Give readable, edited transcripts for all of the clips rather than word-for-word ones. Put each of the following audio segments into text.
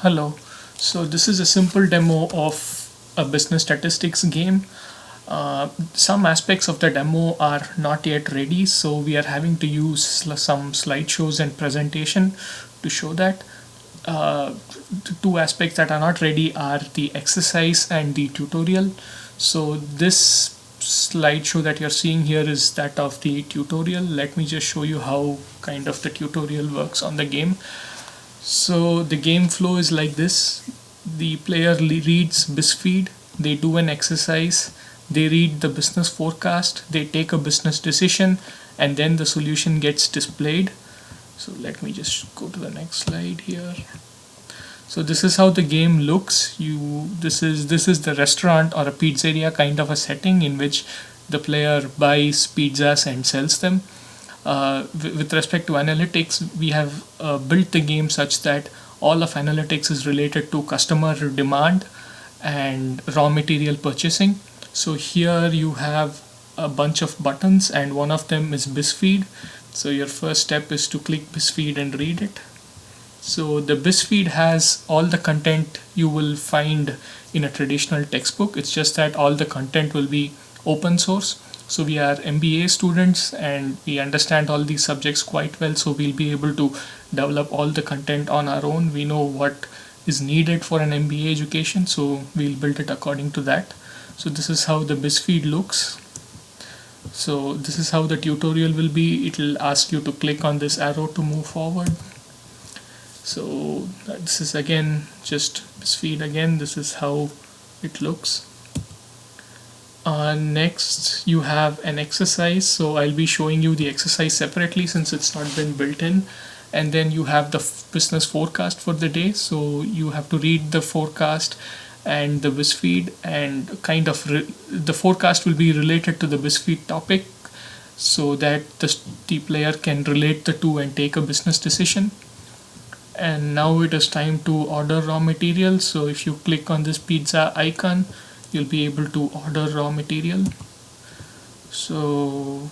Hello. So this is a simple demo of a business statistics game. Some aspects of the demo are not yet ready, so we are having to use some slideshows and presentation to show that. The two aspects that are not ready are the exercise and the tutorial. So this slideshow that you're seeing here is that of the tutorial. Let me just show you how kind of the tutorial works on the game. So the game flow is like this. The player reads BizFeed, they do an exercise, they read the business forecast, they take a business decision, and then the solution gets displayed. So let me just go to the next slide here. So this is how the game looks. This is the restaurant or a pizzeria kind of a setting in which the player buys pizzas and sells them. With respect to analytics, we have built the game such that all of analytics is related to customer demand and raw material purchasing. So here you have a bunch of buttons and one of them is BizFeed. So your first step is to click BizFeed and read it. So the BizFeed has all the content you will find in a traditional textbook. It's just that all the content will be open source. So we are MBA students and we understand all these subjects quite well. So we'll be able to develop all the content on our own. We know what is needed for an MBA education. So we'll build it according to that. So this is how the BizFeed looks. So this is how the tutorial will be. It will ask you to click on this arrow to move forward. So this is again just BizFeed again. This is how it looks. Next you have an exercise. So I'll be showing you the exercise separately since it's not been built in. And then you have the business forecast for the day. So you have to read the forecast and the BizFeed, and kind of the forecast will be related to the BizFeed topic so that the player can relate the two and take a business decision. And now it is time to order raw materials. So if you click on this pizza icon, you'll be able to order raw material. So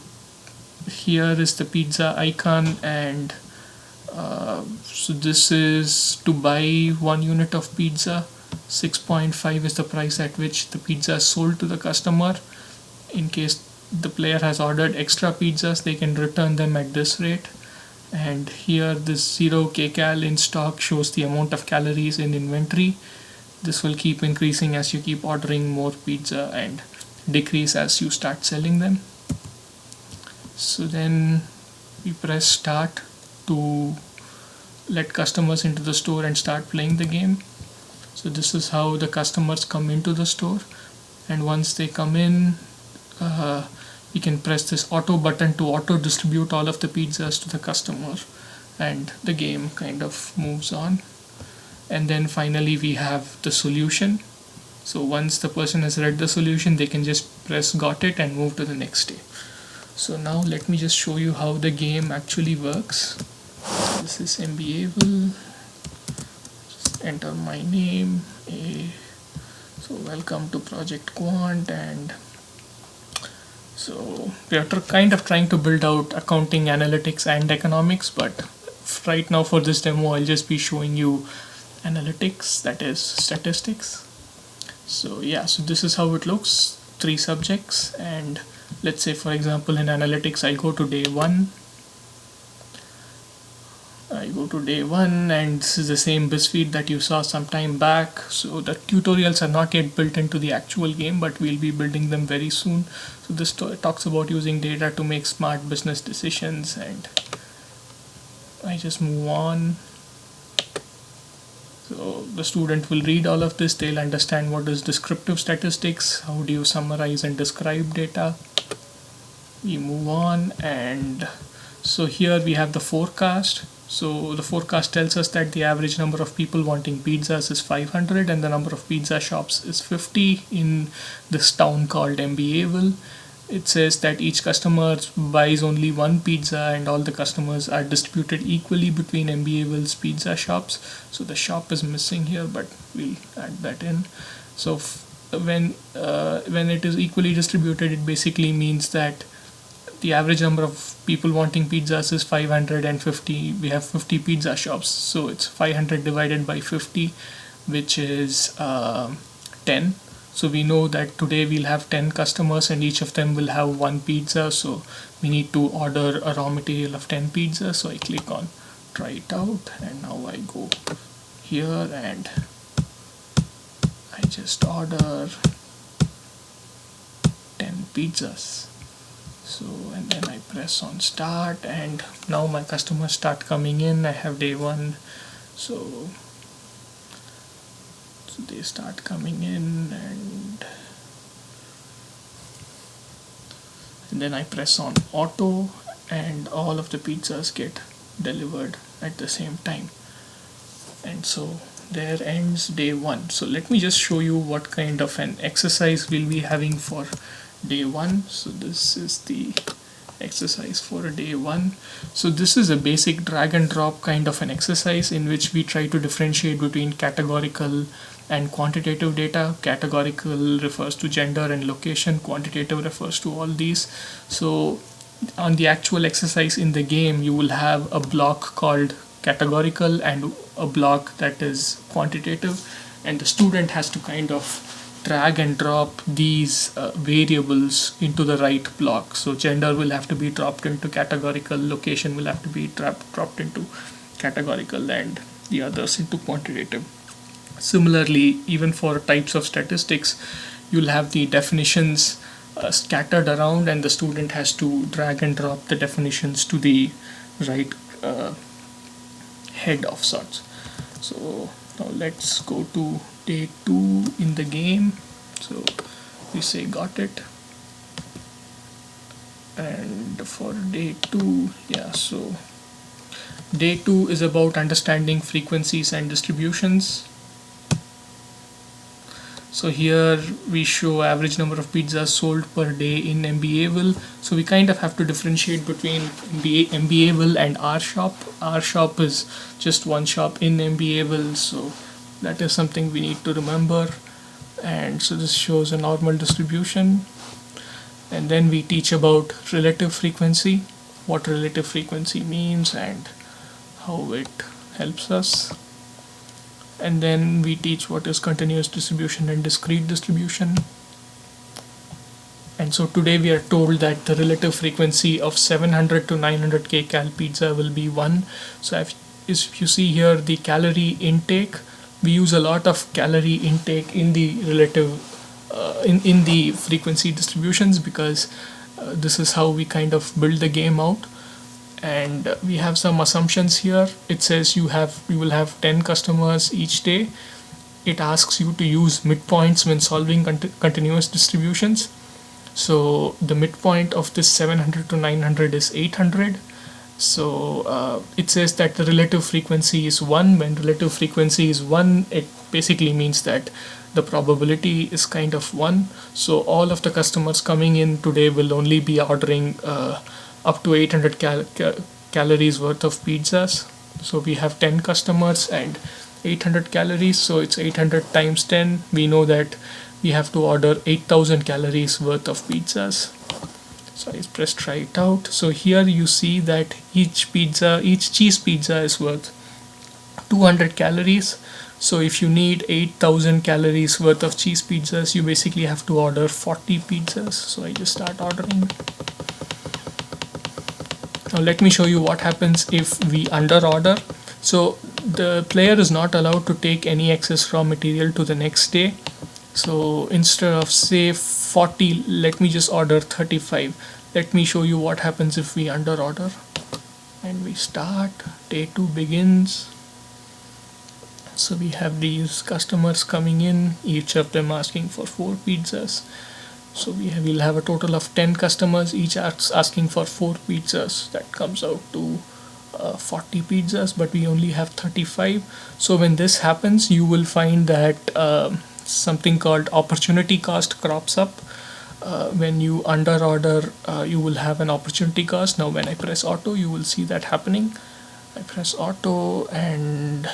here is the pizza icon, and so this is to buy 1 unit of pizza. 6.5 is the price at which the pizza is sold to the customer. In case the player has ordered extra pizzas, they can return them at this rate. And here this 0 kcal in stock shows the amount of calories in inventory. This will keep increasing as you keep ordering more pizza and decrease as you start selling them. So then we press start to let customers into the store and start playing the game. So this is how the customers come into the store, and once they come in, we can press this auto button to auto distribute all of the pizzas to the customer, and the game kind of moves on. And then finally we have the solution. So once the person has read the solution, they can just press got it and move to the next step. So now let me just show you how the game actually works. This is MBAville. Just enter my name. So welcome to Project Quant, and so we are kind of trying to build out accounting, analytics and economics, but right now for this demo I'll just be showing you analytics, that is statistics. So yeah, so this is how it looks. 3 subjects, and let's say for example in analytics I go to day 1. And this is the same BizFeed that you saw some time back. So the tutorials are not yet built into the actual game, but we'll be building them very soon. So this talks about using data to make smart business decisions, and I just move on. So the student will read all of this. They'll understand what is descriptive statistics, how do you summarize and describe data. We move on, and so here we have the forecast. So the forecast tells us that the average number of people wanting pizzas is 500 and the number of pizza shops is 50 in this town called MBAville. It says that each customer buys only 1 pizza and all the customers are distributed equally between MBAville's pizza shops. So the shop is missing here, but we'll add that in. So when it is equally distributed, it basically means that the average number of people wanting pizzas is 550. We have 50 pizza shops, so it's 500 divided by 50, which is 10. So we know that today we'll have 10 customers and each of them will have one pizza, so we need to order a raw material of 10 pizzas. So I click on try it out, and now I go here and I just order 10 pizzas. So, and then I press on start, and now my customers start coming in. I have day one, so they start coming in, and then I press on auto, and all of the pizzas get delivered at the same time. And so there ends day one. So let me just show you what kind of an exercise we'll be having for day one. So this is the exercise for day one. So this is a basic drag and drop kind of an exercise in which we try to differentiate between categorical and quantitative data. Categorical refers to gender and location, quantitative refers to all these. So on the actual exercise in the game, you will have a block called categorical and a block that is quantitative, and the student has to kind of drag and drop these variables into the right block. So gender will have to be dropped into categorical, location will have to be dropped into categorical, and the others into quantitative. Similarly, even for types of statistics, you'll have the definitions scattered around, and the student has to drag and drop the definitions to the right head of sorts. So now let's go to day 2 in the game. So we say got it, and for day 2, yeah, so day 2 is about understanding frequencies and distributions. So here we show average number of pizzas sold per day in MBAville. So we kind of have to differentiate between MBAville and our shop. Our shop is just one shop in MBAville, so that is something we need to remember. And so this shows a normal distribution. And then we teach about relative frequency, what relative frequency means and how it helps us. And then we teach what is continuous distribution and discrete distribution. And so today we are told that the relative frequency of 700 to 900 kcal pizza will be 1. So if you see here the calorie intake, we use a lot of calorie intake in the relative in the frequency distributions, because this is how we kind of build the game out. And we have some assumptions here. It says you will have 10 customers each day. It asks you to use midpoints when solving continuous distributions. So the midpoint of this 700 to 900 is 800. So it says that the relative frequency is 1. When relative frequency is 1, it basically means that the probability is kind of 1. So all of the customers coming in today will only be ordering up to 800 calories worth of pizzas. So we have 10 customers and 800 calories, so it's 800 times 10. We know that we have to order 8,000 calories worth of pizzas. So I press try it out. So here you see that each cheese pizza is worth 200 calories. So if you need 8,000 calories worth of cheese pizzas, you basically have to order 40 pizzas. So I just start ordering. Now let me show you what happens if we under order. So the player is not allowed to take any excess raw material to the next day. So instead of say 40, let me just order 35. Let me show you what happens if we under order. And we start, day 2 begins. So we have these customers coming in, each of them asking for 4 pizzas. So we'll have a total of 10 customers, each asking for 4 pizzas. That comes out to 40 pizzas, but we only have 35. So when this happens, you will find that something called opportunity cost crops up. When you under order, you will have an opportunity cost. Now when I press auto, you will see that happening. I press auto, and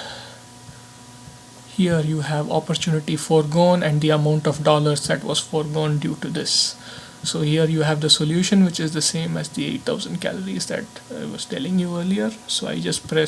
here you have opportunity foregone and the amount of dollars that was foregone due to this. So here you have the solution, which is the same as the 8,000 calories that I was telling you earlier. So I just press